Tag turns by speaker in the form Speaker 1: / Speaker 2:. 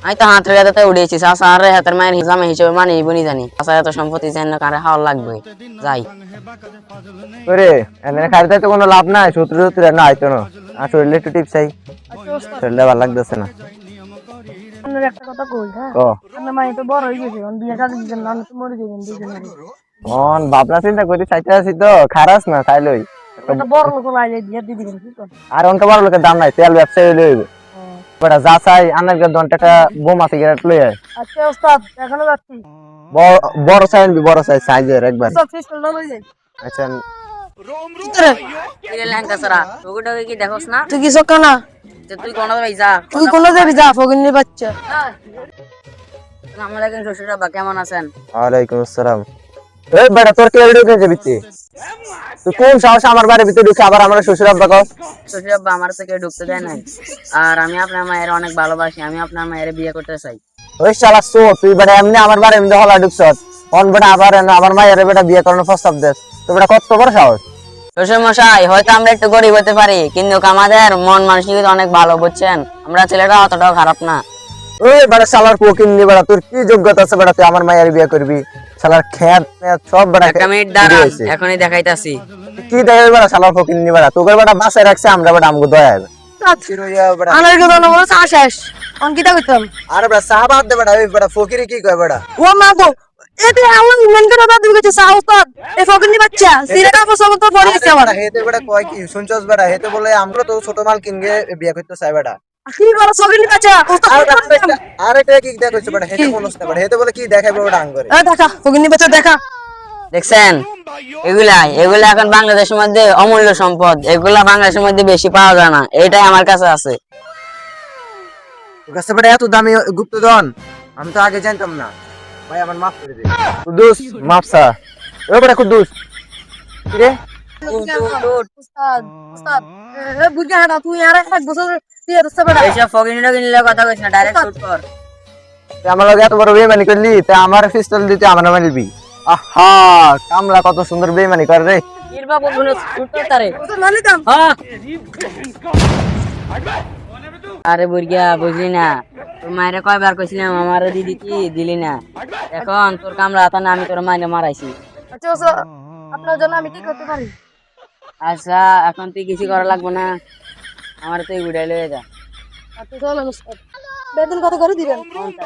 Speaker 1: আমি তো হাতের গাদাতে উড়িয়েছি, চাচা আর হাতের মায়ের জামাই হিসেবে মানেই বনি জানি, চাচা এত সম্পত্তি চাই না, কারে হাওয়া লাগবে। যাই
Speaker 2: করে এনে খাইতে তো কোনো লাভ নাই, সূত্র সূত্র না আইতো না। আর শরীরে একটু টিপ চাই,
Speaker 3: আচ্ছা ওস্তাদ,
Speaker 2: শরীরে ভালো লাগতেছে না।
Speaker 3: আপনার একটা কথা কই, হ্যাঁ
Speaker 2: ক
Speaker 3: আপনার মাই তো বড় হয়ে গেছে, এখন বিয়ে শাদী দিবেন না, তো মরে যাবেন দুজনে।
Speaker 2: মন ভাবনা চিন্তা করি চাইতে আছি তো, খারাস না চাইলই।
Speaker 3: একটা বড় লোক লাইলে বিয়ে দিয়ে দিবেন, কি করেন?
Speaker 2: আর অনকে বড় লোকের দাম নাই, তেল ব্যবসায়ী হইলে হইব। বেটা যা চাই আনার দন টাকা বোমা সিগারেট লই আয়।
Speaker 3: আচ্ছা ওস্তাদ, এখনো যাচ্ছি।
Speaker 2: বড় চাই আনবি, বড় চাই সাইজের একবার।
Speaker 3: ওস্তাদ পিস্তলটা লই যাই।
Speaker 2: আচ্ছা
Speaker 3: ভিতরে
Speaker 1: ল্যাংকা সারা ওগুলোকে কি দেখোস না?
Speaker 3: তুই কি সক্কা না?
Speaker 1: যে তুই কোনো ভাই যা,
Speaker 3: তুই কোন যাবি, যা ফকিন্নির বাচ্চা।
Speaker 1: আসসালামু আলাইকুম শ্বশুর আব্বা, কেমন আছেন?
Speaker 2: ওয়ালাইকুম আসসালাম। এই বেটা তোর কে ঢুকে যাবি তুই কোন সাহস আমার বাড়ির ভিতরে ঢুকে আবার আমার শ্বশুর আব্বা কস?
Speaker 1: শ্বশুর আব্বা আমার থেকে ঢুকতে দেয় নাই, আর আমি আপনার মায়ের অনেক ভালোবাসি, আমি আপনার মায়ের বিয়ে করতে চাই।
Speaker 2: ওই শালা সো তুই বেটা এমনি আমার বাড়ির মধ্যে হলা ঢুকছস, অন বেটা আবার আমার মায়ের বেটা বিয়ে করানোর প্রস্তাব দেস, তো বেটা কত বড় সাহস?
Speaker 1: শ্বশুর মশাই, হয়তো আমরা একটু গরিব হতে পারি, কিন্তু আমাদের মন মানসিকতা অনেক ভালো, বুঝছেন? আমরা ছেলেটা অতটাও খারাপ না।
Speaker 2: ওই বেটা শালার ফকিন্নি বেটা, তোর কি যোগ্যতা আছে বেটা তুই আমার মায়ের বিয়ে করবি? শালার খ্যাত সব বেটা
Speaker 1: একটা মিনিট দাঁড়ান, এখনই দেখাইতাছি।
Speaker 2: কি দেখাবি বেটা শালার ফকিন্নি বেটা, তোকে বেটা বাসায় রাখছে, আমরা বেটা আমগো দয়া হবে।
Speaker 3: আমার কি জানো বলো, চা শেষ, অঙ্কিতা কইতাম।
Speaker 2: আরে বেটা সাহাবাত দে বেটা, ওই বেটা ফকিরি কি কয় বেটা?
Speaker 3: ও মা গো, এতে এমন মেন করে দাদু কইছে, চা ওস্তাদ এ ফকিন্নি বাচ্চা সিরা কাপড় সব তো পড়ে গেছে আমার।
Speaker 2: হেতে বেটা কয় কি শুনছস বেটা? হেতে বলে আমরা তো ছোট মাল কিনগে বিয়ে করতে চাই বেটা।
Speaker 3: কি বলো ফকিন্নি বাচ্চা ওস্তাদ?
Speaker 2: আরেকটা কি দেখছ বেটা? হেতে কোনস না বেটা, হেতে বলে কি দেখাইবে বেটা আঙ্গরে।
Speaker 3: এ দেখা ফকিন্নি বাচ্চা দেখা।
Speaker 1: দেখছেন, এগুলা এগুলা এখন বাংলাদেশের মধ্যে অমূল্য সম্পদ, এগুলা বাংলাদেশের মধ্যে বেশি পাওয়া যায় না, এটাই আমার কাছে আছে।
Speaker 2: তোর কাছে বেটা এত দামি গুপ্তধন আমি তো আগে জানতাম না। ভাই আমার মাফ করে দে কুদ্দুস, মাফ সা। ও বেটা কুদ্দুস কি রে?
Speaker 3: ওস্তাদ ওস্তাদ, এ বুঝা না তুই আর এক বছর দিয়ে দস্তা বেটা।
Speaker 1: এইসব ফকিনিটা কিনলে কথা কইছ না, ডাইরেক্ট শুট কর।
Speaker 2: তুই আমার লগে এত বড় বেইমানি করলি, তা আমার পিস্তল দিতে আমার নামে নিবি? আহা কামলা কত সুন্দর বেইমানি করে রে।
Speaker 1: কিরবা বলবো শুট কর তারে।
Speaker 3: ওস্তাদ মানে দাম।
Speaker 1: হ্যাঁ, আরে বুড়িয়া বুঝলি না, তোর মায়ের কয়বার কইছিলাম আমারে দিদি কি দিলি না, এখন তোর কামড়া হাতা না, আমি তোর মায়ের মারাইছি।
Speaker 3: আচ্ছা ওস্তাদ, আপনার জন্য আমি কি করতে পারি?
Speaker 1: আচ্ছা এখন তুই কিছু করা লাগবে না, আমার তুই উড়াই লয়ে যা।
Speaker 3: আচ্ছা চলো ওস্তাদ, বেতন কত করে দিবেন?
Speaker 1: 50।